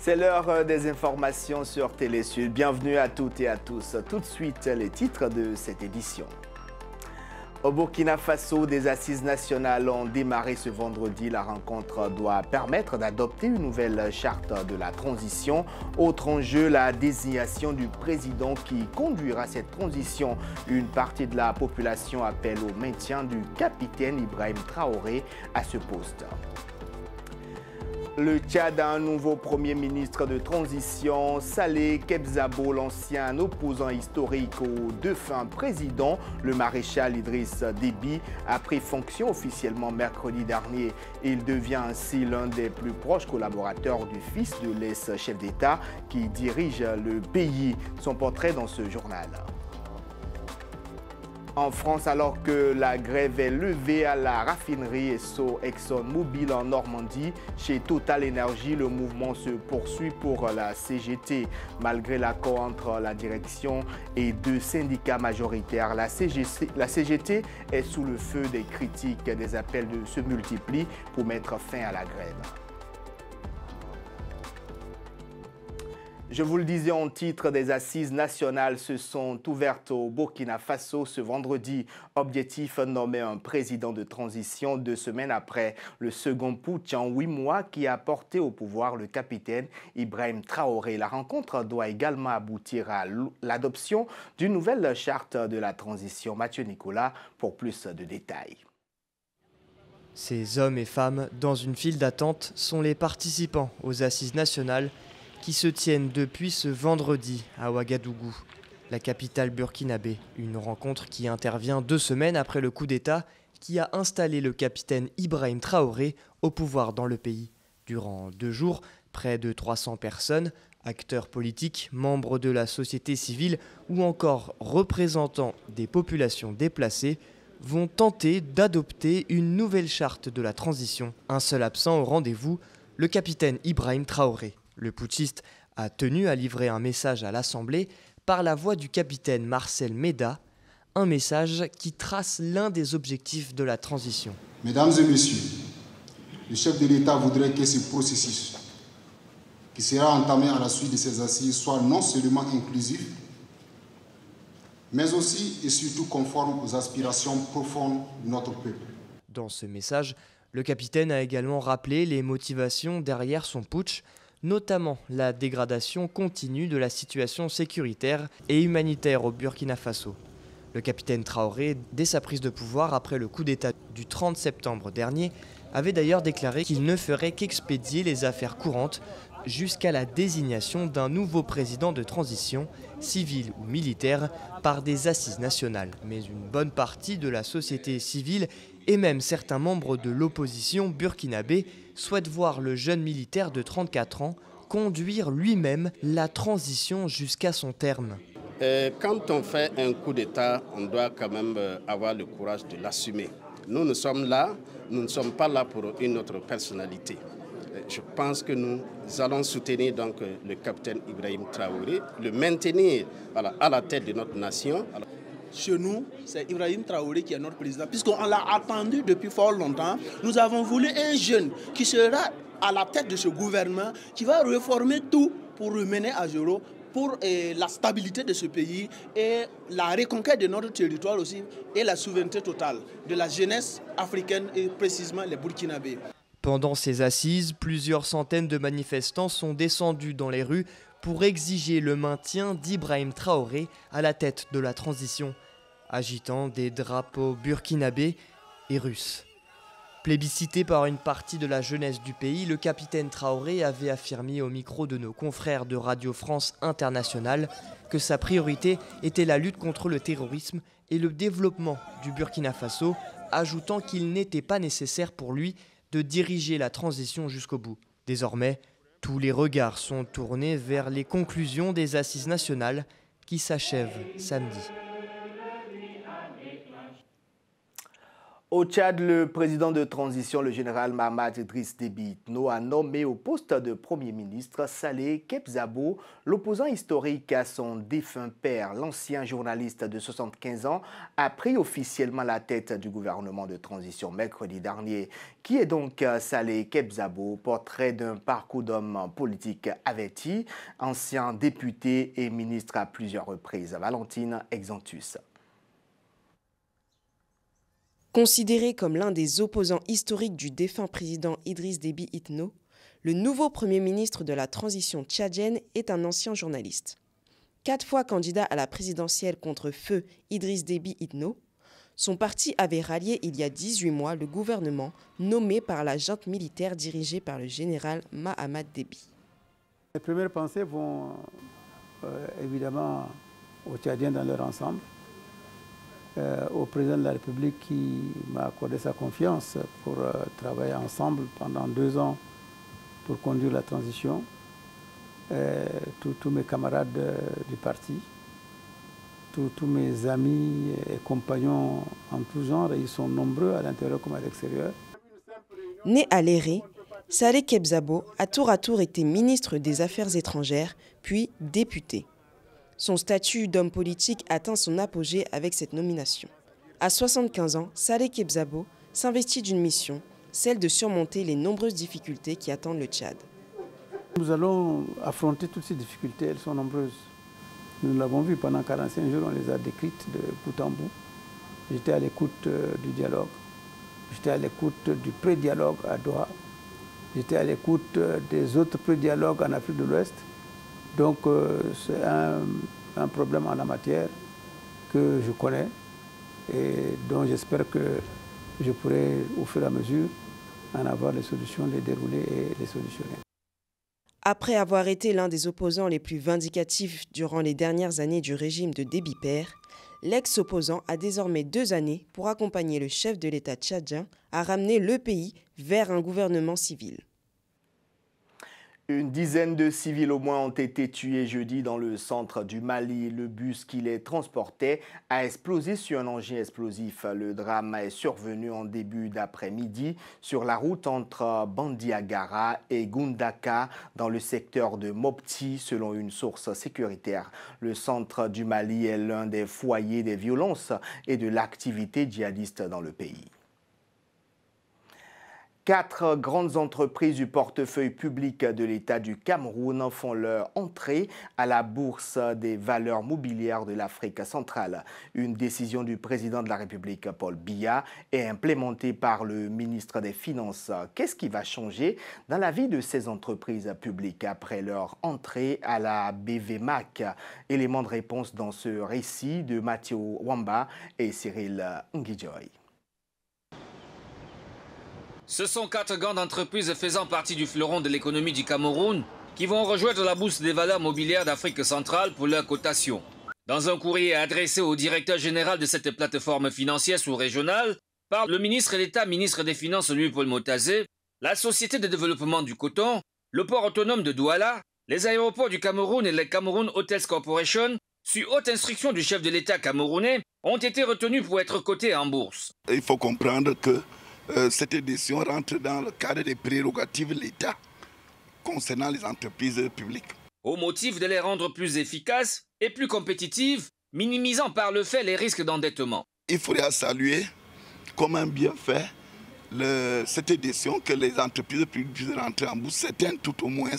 C'est l'heure des informations sur Télé Sud. Bienvenue à toutes et à tous. Tout de suite, les titres de cette édition. Au Burkina Faso, des assises nationales ont démarré ce vendredi. La rencontre doit permettre d'adopter une nouvelle charte de la transition. Autre enjeu, la désignation du président qui conduira cette transition. Une partie de la population appelle au maintien du capitaine Ibrahim Traoré à ce poste. Le Tchad a un nouveau premier ministre de transition, Saleh Kebzabo, l'ancien opposant historique au défunt président, le maréchal Idriss Déby, a pris fonction officiellement mercredi dernier. Il devient ainsi l'un des plus proches collaborateurs du fils de l'ex-chef d'État qui dirige le pays. Son portrait dans ce journal. En France, alors que la grève est levée à la raffinerie Esso ExxonMobil en Normandie, chez Total Energy, le mouvement se poursuit pour la CGT. Malgré l'accord entre la direction et deux syndicats majoritaires, la CGT est sous le feu des critiques. Des appels se multiplient pour mettre fin à la grève. Je vous le disais en titre, des assises nationales se sont ouvertes au Burkina Faso ce vendredi. Objectif, nommer un président de transition 2 semaines après le second putsch en 8 mois qui a porté au pouvoir le capitaine Ibrahim Traoré. La rencontre doit également aboutir à l'adoption d'une nouvelle charte de la transition. Mathieu Nicolas pour plus de détails. Ces hommes et femmes dans une file d'attente sont les participants aux assises nationales qui se tiennent depuis ce vendredi à Ouagadougou, la capitale burkinabé. Une rencontre qui intervient 2 semaines après le coup d'État qui a installé le capitaine Ibrahim Traoré au pouvoir dans le pays. Durant 2 jours, près de 300 personnes, acteurs politiques, membres de la société civile ou encore représentants des populations déplacées, vont tenter d'adopter une nouvelle charte de la transition. Un seul absent au rendez-vous, le capitaine Ibrahim Traoré. Le putschiste a tenu à livrer un message à l'Assemblée par la voix du capitaine Marcel Meda, un message qui trace l'un des objectifs de la transition. Mesdames et messieurs, le chef de l'État voudrait que ce processus, qui sera entamé à la suite de ces assises, soit non seulement inclusif, mais aussi et surtout conforme aux aspirations profondes de notre peuple. Dans ce message, le capitaine a également rappelé les motivations derrière son putsch, notamment la dégradation continue de la situation sécuritaire et humanitaire au Burkina Faso. Le capitaine Traoré, dès sa prise de pouvoir après le coup d'État du 30 septembre dernier, avait d'ailleurs déclaré qu'il ne ferait qu'expédier les affaires courantes jusqu'à la désignation d'un nouveau président de transition, civil ou militaire, par des assises nationales. Mais une bonne partie de la société civile et même certains membres de l'opposition burkinabé souhaitent voir le jeune militaire de 34 ans conduire lui-même la transition jusqu'à son terme. Quand on fait un coup d'État, on doit quand même avoir le courage de l'assumer. Nous sommes là, nous ne sommes pas là pour une autre personnalité. Je pense que nous allons soutenir donc le capitaine Ibrahim Traoré, le maintenir à la tête de notre nation. Chez nous, c'est Ibrahim Traoré qui est notre président, puisqu'on l'a attendu depuis fort longtemps. Nous avons voulu un jeune qui sera à la tête de ce gouvernement, qui va réformer tout pour le mener à zéro, pour la stabilité de ce pays et la reconquête de notre territoire aussi, et la souveraineté totale de la jeunesse africaine et précisément les Burkinabés. Pendant ces assises, plusieurs centaines de manifestants sont descendus dans les rues pour exiger le maintien d'Ibrahim Traoré à la tête de la transition, agitant des drapeaux burkinabés et russes. Plébiscité par une partie de la jeunesse du pays, le capitaine Traoré avait affirmé au micro de nos confrères de Radio France Internationale que sa priorité était la lutte contre le terrorisme et le développement du Burkina Faso, ajoutant qu'il n'était pas nécessaire pour lui de diriger la transition jusqu'au bout. Désormais, tous les regards sont tournés vers les conclusions des assises nationales qui s'achèvent samedi. Au Tchad, le président de transition, le général Mahamat Idriss Déby Itno, a nommé au poste de Premier ministre Saleh Kebzabo, l'opposant historique à son défunt père. L'ancien journaliste de 75 ans a pris officiellement la tête du gouvernement de transition mercredi dernier. Qui est donc Saleh Kebzabo, portrait d'un parcours d'homme politique averti, ancien député et ministre à plusieurs reprises. Valentine Exantus. Considéré comme l'un des opposants historiques du défunt président Idriss Déby Itno, le nouveau Premier ministre de la transition tchadienne est un ancien journaliste. 4 fois candidat à la présidentielle contre feu Idriss Déby Itno, son parti avait rallié il y a 18 mois le gouvernement nommé par la junte militaire dirigée par le général Mahamat Déby. Les premières pensées vont évidemment aux Tchadiens dans leur ensemble. Au président de la République qui m'a accordé sa confiance pour travailler ensemble pendant 2 ans pour conduire la transition, tous mes camarades du parti, tous mes amis et compagnons en tout genre, ils sont nombreux à l'intérieur comme à l'extérieur. Né à Léré, Saleh Kebzabo a tour à tour été ministre des Affaires étrangères, puis député. Son statut d'homme politique atteint son apogée avec cette nomination. À 75 ans, Saleh Kebzabo s'investit d'une mission, celle de surmonter les nombreuses difficultés qui attendent le Tchad. Nous allons affronter toutes ces difficultés, elles sont nombreuses. Nous l'avons vu pendant 45 jours, on les a décrites de bout en bout. J'étais à l'écoute du dialogue, j'étais à l'écoute du pré-dialogue à Doha, j'étais à l'écoute des autres pré-dialogues en Afrique de l'Ouest. Donc c'est un problème en la matière que je connais et dont j'espère que je pourrai au fur et à mesure en avoir les solutions, les dérouler et les solutionner. Après avoir été l'un des opposants les plus vindicatifs durant les dernières années du régime de Déby père, l'ex-opposant a désormais 2 années pour accompagner le chef de l'État tchadien à ramener le pays vers un gouvernement civil. Une dizaine de civils au moins ont été tués jeudi dans le centre du Mali. Le bus qui les transportait a explosé sur un engin explosif. Le drame est survenu en début d'après-midi sur la route entre Bandiagara et Gundaka dans le secteur de Mopti, selon une source sécuritaire. Le centre du Mali est l'un des foyers des violences et de l'activité djihadiste dans le pays. 4 grandes entreprises du portefeuille public de l'État du Cameroun font leur entrée à la bourse des valeurs mobilières de l'Afrique centrale. Une décision du président de la République, Paul Biya, est implémentée par le ministre des Finances. Qu'est-ce qui va changer dans la vie de ces entreprises publiques après leur entrée à la BVMAC? Élément de réponse dans ce récit de Mathieu Wamba et Cyril Ngidjoy. Ce sont 4 grandes entreprises faisant partie du fleuron de l'économie du Cameroun qui vont rejoindre la bourse des valeurs mobilières d'Afrique centrale pour leur cotation. Dans un courrier adressé au directeur général de cette plateforme financière sous-régionale, par le ministre d'État, ministre des Finances Louis-Paul Motazé, la Société de développement du coton, le port autonome de Douala, les aéroports du Cameroun et les Cameroun Hotels Corporation, sur haute instruction du chef de l'État camerounais, ont été retenus pour être cotés en bourse. Il faut comprendre que cette décision rentre dans le cadre des prérogatives de l'État concernant les entreprises publiques. Au motif de les rendre plus efficaces et plus compétitives, minimisant par le fait les risques d'endettement. Il faudrait saluer comme un bienfait cette décision que les entreprises publiques puissent rentrer en bourse, certaines tout au moins.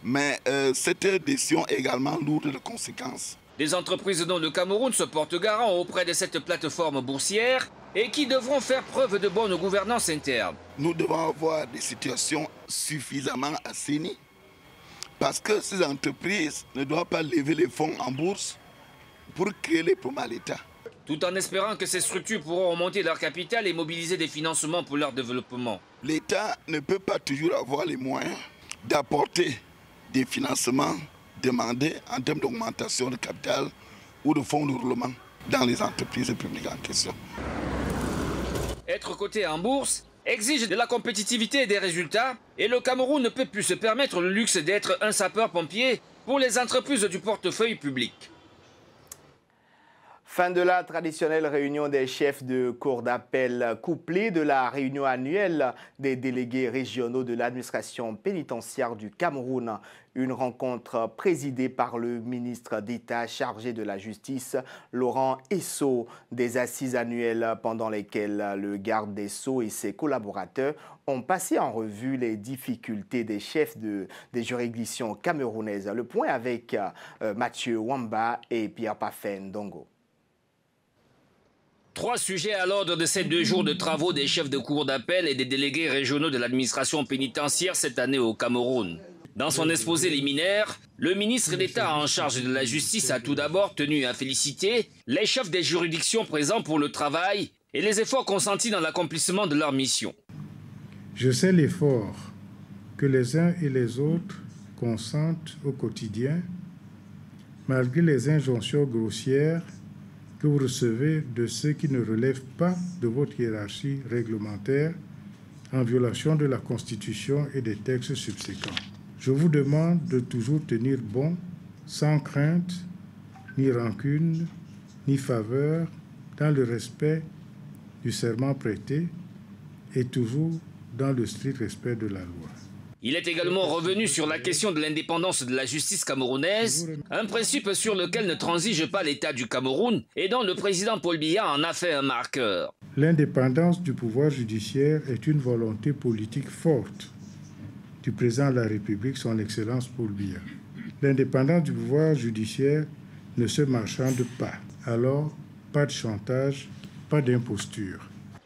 Mais cette décision est également lourde de conséquences. Des entreprises dont le Cameroun se porte garant auprès de cette plateforme boursière et qui devront faire preuve de bonne gouvernance interne. Nous devons avoir des situations suffisamment assainies parce que ces entreprises ne doivent pas lever les fonds en bourse pour créer les problèmes à l'État. Tout en espérant que ces structures pourront remonter leur capital et mobiliser des financements pour leur développement. L'État ne peut pas toujours avoir les moyens d'apporter des financements demandés en termes d'augmentation de capital ou de fonds de roulement dans les entreprises publiques en question. Être coté en bourse exige de la compétitivité et des résultats, et le Cameroun ne peut plus se permettre le luxe d'être un sapeur-pompier pour les entreprises du portefeuille public. Fin de la traditionnelle réunion des chefs de cour d'appel couplée de la réunion annuelle des délégués régionaux de l'administration pénitentiaire du Cameroun. Une rencontre présidée par le ministre d'État chargé de la justice, Laurent Esso, des assises annuelles pendant lesquelles le garde des Sceaux et ses collaborateurs ont passé en revue les difficultés des chefs des juridictions camerounaises. Le point avec Mathieu Wamba et Pierre Pafen Dongo. 3 sujets à l'ordre de ces 2 jours de travaux des chefs de cour d'appel et des délégués régionaux de l'administration pénitentiaire cette année au Cameroun. Dans son exposé liminaire, le ministre d'État en charge de la justice a tout d'abord tenu à féliciter les chefs des juridictions présents pour le travail et les efforts consentis dans l'accomplissement de leur mission. Je sais l'effort que les uns et les autres consentent au quotidien, malgré les injonctions grossières que vous recevez de ceux qui ne relèvent pas de votre hiérarchie réglementaire en violation de la Constitution et des textes subséquents. Je vous demande de toujours tenir bon, sans crainte, ni rancune, ni faveur, dans le respect du serment prêté et toujours dans le strict respect de la loi. Il est également revenu sur la question de l'indépendance de la justice camerounaise, un principe sur lequel ne transige pas l'État du Cameroun et dont le président Paul Biya en a fait un marqueur. L'indépendance du pouvoir judiciaire est une volonté politique forte du président de la République, son Excellence Paul Biya. L'indépendance du pouvoir judiciaire ne se marchande pas. Alors, pas de chantage, pas d'imposture.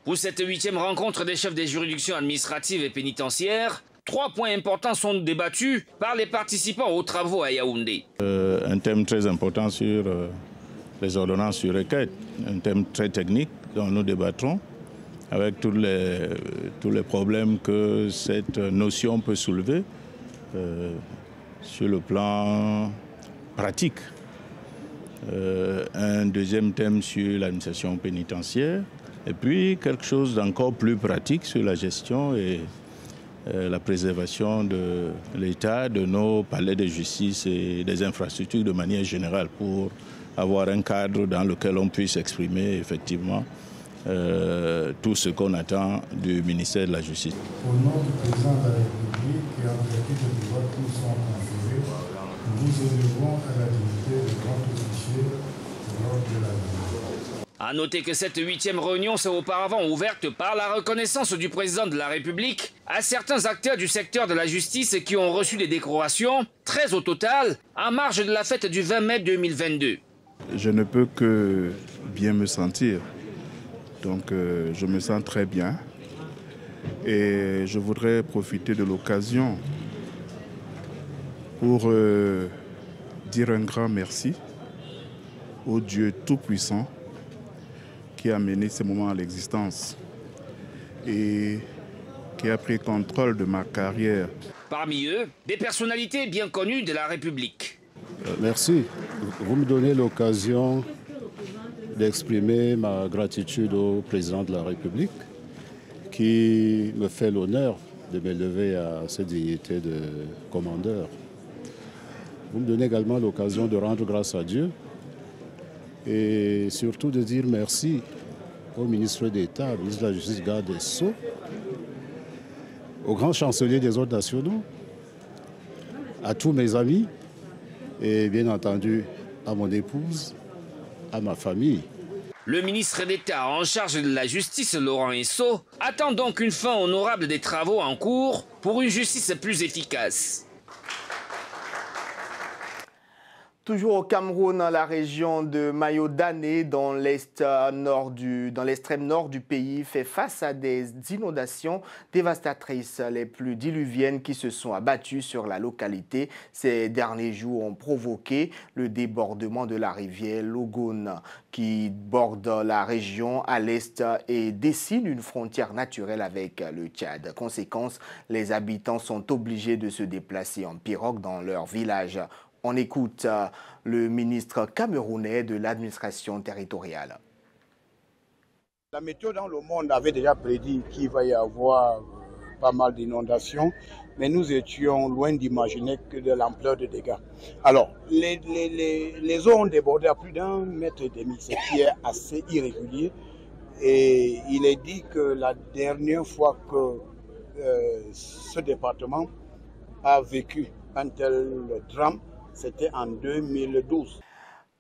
Pour cette 8e rencontre des chefs des juridictions administratives et pénitentiaires, 3 points importants sont débattus par les participants aux travaux à Yaoundé. Un thème très important sur les ordonnances sur requête, un thème très technique dont nous débattrons avec tous les problèmes que cette notion peut soulever sur le plan pratique. Un deuxième thème sur l'administration pénitentiaire et puis quelque chose d'encore plus pratique sur la gestion et la préservation de l'État, de nos palais de justice et des infrastructures de manière générale pour avoir un cadre dans lequel on puisse exprimer effectivement tout ce qu'on attend du ministère de la Justice. Au nom du président de la République et en vertu de devoirs qui nous sont conférés, nous vous élevons à la dignité de grand officier de l'ordre de la vie. A noter que cette 8e réunion s'est auparavant ouverte par la reconnaissance du président de la République à certains acteurs du secteur de la justice qui ont reçu des décorations, 13 au total, en marge de la fête du 20 mai 2022. Je ne peux que bien me sentir. Donc je me sens très bien et je voudrais profiter de l'occasion pour dire un grand merci au Dieu Tout-Puissant qui a mené ce moment à l'existence et qui a pris contrôle de ma carrière. Parmi eux, des personnalités bien connues de la République. Merci. Vous me donnez l'occasion d'exprimer ma gratitude au président de la République qui me fait l'honneur de m'élever à cette dignité de commandeur. Vous me donnez également l'occasion de rendre grâce à Dieu et surtout de dire merci au ministre d'État, au ministre de la Justice, garde des Sceaux, au grand chancelier des ordres nationaux, à tous mes amis et bien entendu à mon épouse, à ma famille. Le ministre d'État en charge de la justice, Laurent Esso, attend donc une fin honorable des travaux en cours pour une justice plus efficace. Toujours au Cameroun, dans la région de Mayo-Dané, dans l'extrême nord du pays, fait face à des inondations dévastatrices. Les pluies diluviennes qui se sont abattues sur la localité ces derniers jours ont provoqué le débordement de la rivière Logone qui borde la région à l'est et dessine une frontière naturelle avec le Tchad. Conséquence, les habitants sont obligés de se déplacer en pirogue dans leur village. On écoute le ministre camerounais de l'administration territoriale. La météo dans le monde avait déjà prédit qu'il va y avoir pas mal d'inondations, mais nous étions loin d'imaginer que de l'ampleur des dégâts. Alors, les eaux ont débordé à plus d'1,5 mètre, ce qui est assez irrégulier. Et il est dit que la dernière fois que ce département a vécu un tel drame, c'était en 2012.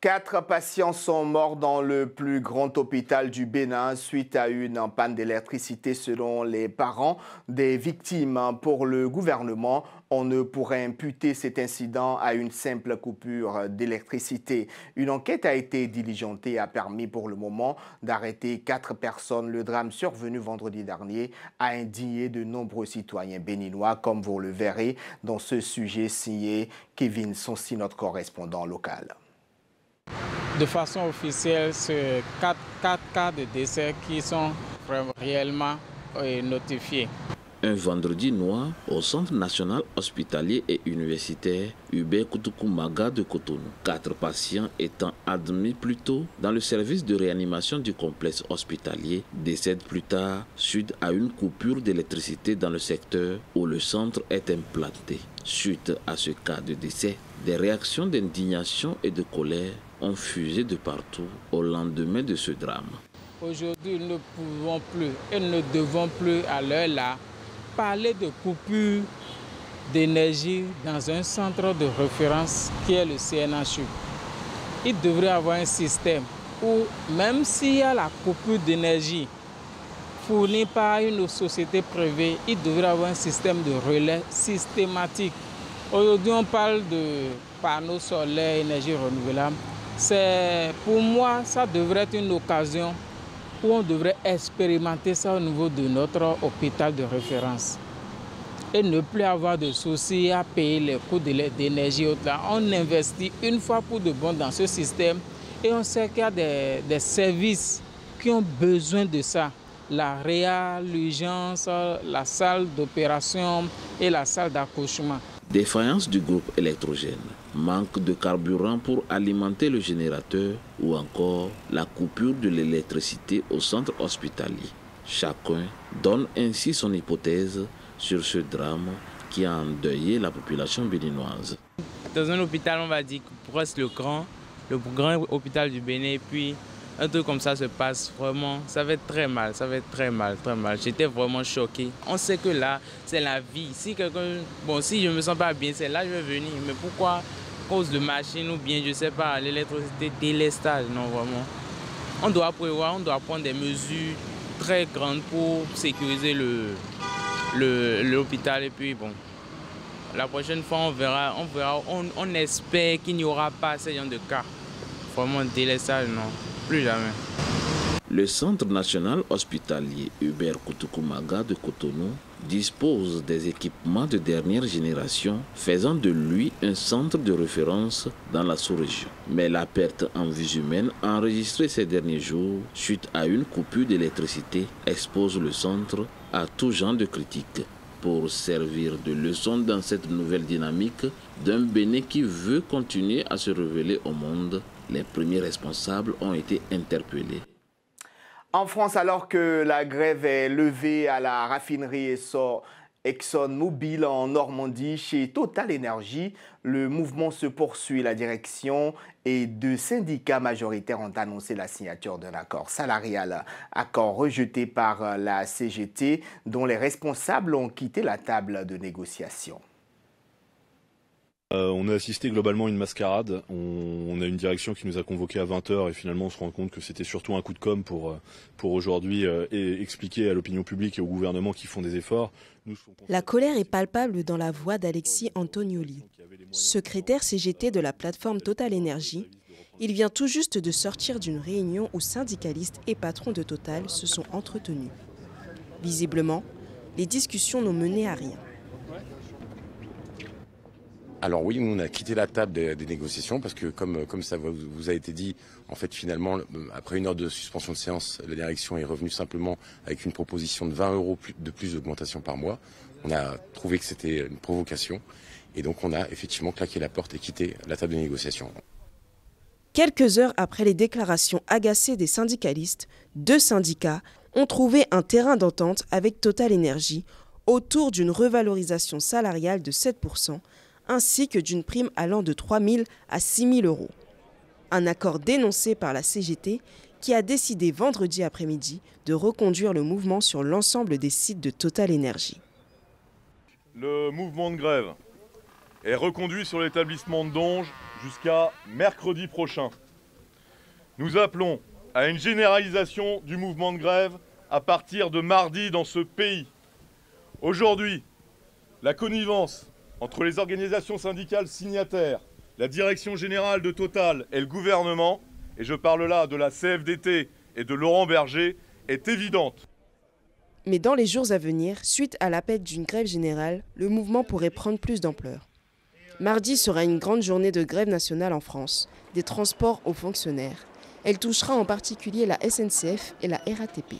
4 patients sont morts dans le plus grand hôpital du Bénin suite à une panne d'électricité selon les parents des victimes. Pour le gouvernement, on ne pourrait imputer cet incident à une simple coupure d'électricité. Une enquête a été diligentée et a permis pour le moment d'arrêter 4 personnes. Le drame survenu vendredi dernier a indigné de nombreux citoyens béninois, comme vous le verrez dans ce sujet signé Kevin Sonsi, notre correspondant local. De façon officielle, c'est 4 cas de décès qui sont réellement notifiés. Un vendredi noir au Centre national hospitalier et universitaire Hubert Koutoukou-Maga de Cotonou. 4 patients étant admis plus tôt dans le service de réanimation du complexe hospitalier décèdent plus tard suite à une coupure d'électricité dans le secteur où le centre est implanté. Suite à ce cas de décès, des réactions d'indignation et de colère ont fusé de partout au lendemain de ce drame. Aujourd'hui, nous ne pouvons plus et ne devons plus à l'heure là parler de coupure d'énergie dans un centre de référence qui est le CNHU. Il devrait y avoir un système où même s'il y a la coupure d'énergie fournie par une société privée, il devrait y avoir un système de relais systématique. Aujourd'hui, on parle de panneaux solaires, énergie renouvelable. Pour moi, ça devrait être une occasion où on devrait expérimenter ça au niveau de notre hôpital de référence et ne plus avoir de soucis à payer les coûts d'énergie. On investit une fois pour de bon dans ce système et on sait qu'il y a des services qui ont besoin de ça. La réa, l'urgence, la salle d'opération et la salle d'accouchement. Défaillance du groupe électrogène, manque de carburant pour alimenter le générateur ou encore la coupure de l'électricité au centre hospitalier. Chacun donne ainsi son hypothèse sur ce drame qui a endeuillé la population béninoise. Dans un hôpital, on va dire que presque le plus grand hôpital du Bénin, puis un truc comme ça se passe vraiment, ça va être très mal, ça va être très mal, très mal. J'étais vraiment choqué. On sait que là, c'est la vie. Si si je me sens pas bien, c'est là que je vais venir. Mais pourquoi, à cause de machine ou bien, je sais pas, l'électricité, délestage, non, vraiment. On doit prévoir, on doit prendre des mesures très grandes pour sécuriser l'hôpital. Et puis, bon, la prochaine fois, on espère qu'il n'y aura pas ce genre de cas. Vraiment, délestage, non. Plus jamais. Le Centre national hospitalier Hubert Koutoukou-Maga de Cotonou dispose des équipements de dernière génération, faisant de lui un centre de référence dans la sous-région. Mais la perte en vies humaines enregistrée ces derniers jours suite à une coupure d'électricité expose le centre à tout genre de critiques. Pour servir de leçon dans cette nouvelle dynamique d'un Bénin qui veut continuer à se révéler au monde, les premiers responsables ont été interpellés. En France, alors que la grève est levée à la raffinerie ExxonMobil en Normandie, chez Total Energy, le mouvement se poursuit. La direction et 2 syndicats majoritaires ont annoncé la signature d'un accord salarial, accord rejeté par la CGT, dont les responsables ont quitté la table de négociation. On a assisté globalement à une mascarade. On a une direction qui nous a convoqués à 20h et finalement on se rend compte que c'était surtout un coup de com' pour aujourd'hui expliquer à l'opinion publique et au gouvernement qu'ils font des efforts. La colère est palpable dans la voix d'Alexis Antonioli, secrétaire CGT de la plateforme Total Energy. Il vient tout juste de sortir d'une réunion où syndicalistes et patrons de Total se sont entretenus. Visiblement, les discussions n'ont mené à rien. Alors oui, on a quitté la table des négociations parce que comme ça vous a été dit, en fait finalement, après 1 heure de suspension de séance, la direction est revenue simplement avec une proposition de 20 € de plus d'augmentation par mois. On a trouvé que c'était une provocation et donc on a effectivement claqué la porte et quitté la table de négociation. Quelques heures après les déclarations agacées des syndicalistes, 2 syndicats ont trouvé un terrain d'entente avec Total Energy autour d'une revalorisation salariale de 7%, ainsi que d'une prime allant de 3 000 à 6 000 euros. Un accord dénoncé par la CGT qui a décidé vendredi après-midi de reconduire le mouvement sur l'ensemble des sites de Total Énergie. Le mouvement de grève est reconduit sur l'établissement de Donge jusqu'à mercredi prochain. Nous appelons à une généralisation du mouvement de grève à partir de mardi dans ce pays. Aujourd'hui, la connivence entre les organisations syndicales signataires, la direction générale de Total et le gouvernement, et je parle là de la CFDT et de Laurent Berger, est évidente. Mais dans les jours à venir, suite à l'appel d'une grève générale, le mouvement pourrait prendre plus d'ampleur. Mardi sera une grande journée de grève nationale en France, des transports aux fonctionnaires. Elle touchera en particulier la SNCF et la RATP.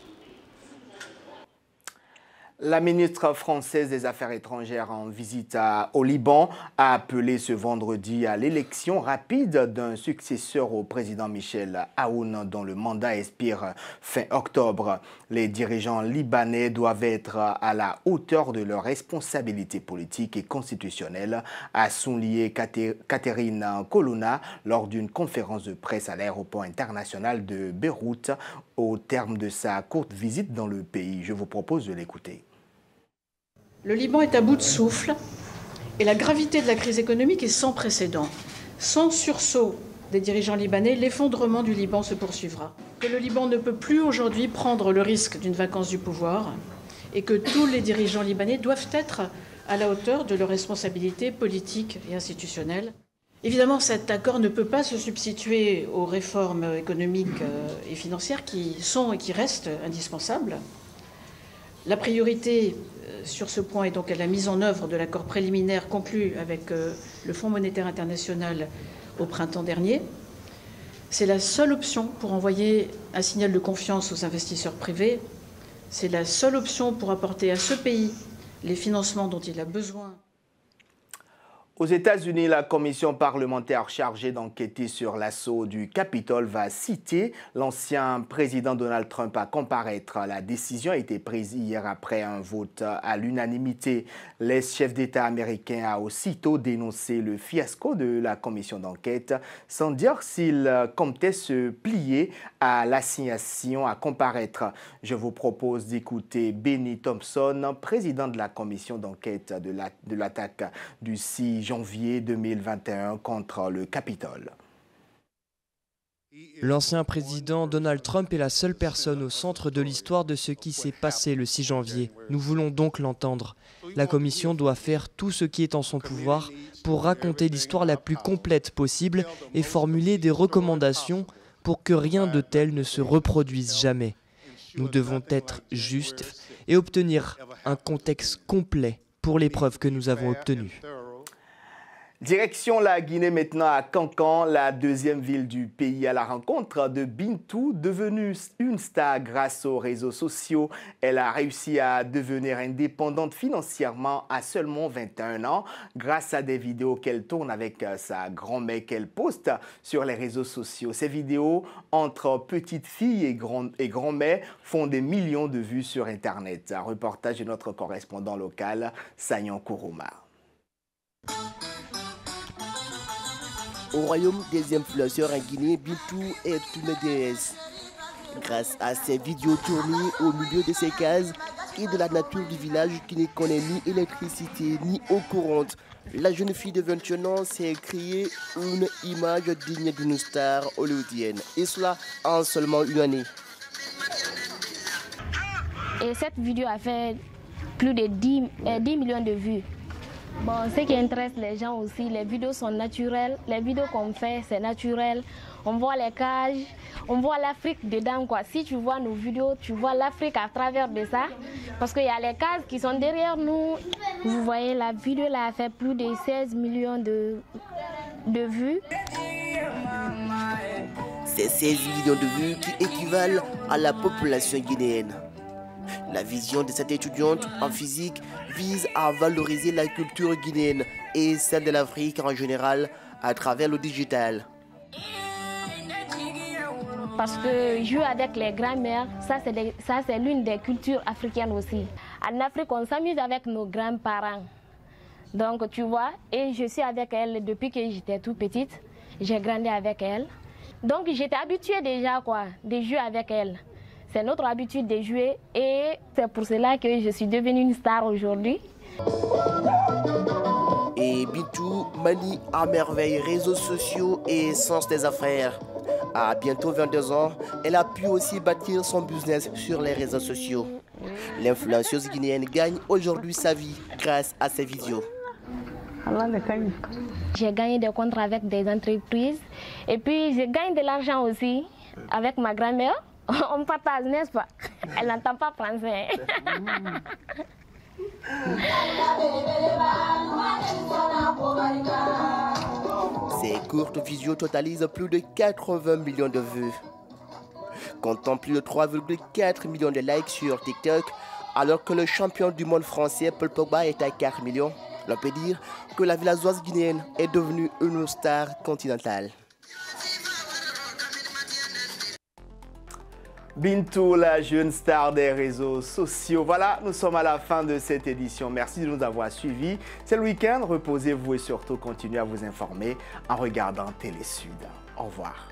La ministre française des Affaires étrangères en visite au Liban a appelé ce vendredi à l'élection rapide d'un successeur au président Michel Aoun dont le mandat expire fin octobre. Les dirigeants libanais doivent être à la hauteur de leurs responsabilités politiques et constitutionnelles, a souligné Catherine Colonna lors d'une conférence de presse à l'aéroport international de Beyrouth au terme de sa courte visite dans le pays. Je vous propose de l'écouter. Le Liban est à bout de souffle et la gravité de la crise économique est sans précédent. Sans sursaut des dirigeants libanais, l'effondrement du Liban se poursuivra. Que le Liban ne peut plus aujourd'hui prendre le risque d'une vacance du pouvoir et que tous les dirigeants libanais doivent être à la hauteur de leurs responsabilités politiques et institutionnelles. Évidemment, cet accord ne peut pas se substituer aux réformes économiques et financières qui sont et qui restent indispensables. La priorité sur ce point est donc à la mise en œuvre de l'accord préliminaire conclu avec le Fonds monétaire international au printemps dernier. C'est la seule option pour envoyer un signal de confiance aux investisseurs privés. C'est la seule option pour apporter à ce pays les financements dont il a besoin. Aux États-Unis, la commission parlementaire chargée d'enquêter sur l'assaut du Capitole va citer l'ancien président Donald Trump à comparaître. La décision a été prise hier après un vote à l'unanimité. L'ex-chef d'État américain a aussitôt dénoncé le fiasco de la commission d'enquête, sans dire s'il comptait se plier à l'assignation à comparaître. Je vous propose d'écouter Benny Thompson, président de la commission d'enquête de l'attaque du 6 janvier 2021 contre le Capitole. L'ancien président Donald Trump est la seule personne au centre de l'histoire de ce qui s'est passé le 6 janvier. Nous voulons donc l'entendre. La commission doit faire tout ce qui est en son pouvoir pour raconter l'histoire la plus complète possible et formuler des recommandations pour que rien de tel ne se reproduise jamais. Nous devons être justes et obtenir un contexte complet pour les preuves que nous avons obtenues. Direction la Guinée maintenant à Kankan, la deuxième ville du pays, à la rencontre de Bintou, devenue une star grâce aux réseaux sociaux. Elle a réussi à devenir indépendante financièrement à seulement 21 ans grâce à des vidéos qu'elle tourne avec sa grand-mère qu'elle poste sur les réseaux sociaux. Ces vidéos entre petite fille et grand-mère font des millions de vues sur Internet. Un reportage de notre correspondant local, Sanyan Kourouma. Au royaume des influenceurs en Guinée, Bintou est une déesse. Grâce à ses vidéos tournées au milieu de ses cases et de la nature du village qui ne connaît ni électricité ni eau courante, la jeune fille de 21 ans s'est créée une image digne d'une star hollywoodienne. Et cela en seulement une année. Et cette vidéo a fait plus de 10 millions de vues. Bon, ce qui intéresse les gens aussi, les vidéos sont naturelles. Les vidéos qu'on fait, c'est naturel. On voit les cages, on voit l'Afrique dedans, quoi. Si tu vois nos vidéos, tu vois l'Afrique à travers de ça. Parce qu'il y a les cases qui sont derrière nous. Vous voyez, la vidéo là a fait plus de 16 millions de vues. C'est 16 millions de vues qui équivalent à la population guinéenne. La vision de cette étudiante en physique vise à valoriser la culture guinéenne et celle de l'Afrique en général à travers le digital. Parce que jouer avec les grands-mères, ça c'est l'une des cultures africaines aussi. En Afrique, on s'amuse avec nos grands-parents. Donc, tu vois, et je suis avec elle depuis que j'étais toute petite. J'ai grandi avec elle. Donc, j'étais habituée déjà, de jouer avec elle. C'est notre habitude de jouer et c'est pour cela que je suis devenue une star aujourd'hui. Et Bintou manie à merveille réseaux sociaux et sens des affaires. À bientôt 22 ans, elle a pu aussi bâtir son business sur les réseaux sociaux. L'influenceuse guinéenne gagne aujourd'hui sa vie grâce à ses vidéos. J'ai gagné des contrats avec des entreprises et puis je gagne de l'argent aussi avec ma grand-mère. On partage, n'est-ce pas? Elle n'entend pas français. Ces courtes vidéos totalisent plus de 80 millions de vues. Comptant plus de 3,4 millions de likes sur TikTok, alors que le champion du monde français Paul Pogba est à 4 millions, on peut dire que la villageoise guinéenne est devenue une star continentale. Bintou, la jeune star des réseaux sociaux. Voilà, nous sommes à la fin de cette édition. Merci de nous avoir suivis. C'est le week-end, reposez-vous et surtout continuez à vous informer en regardant Télé Sud. Au revoir.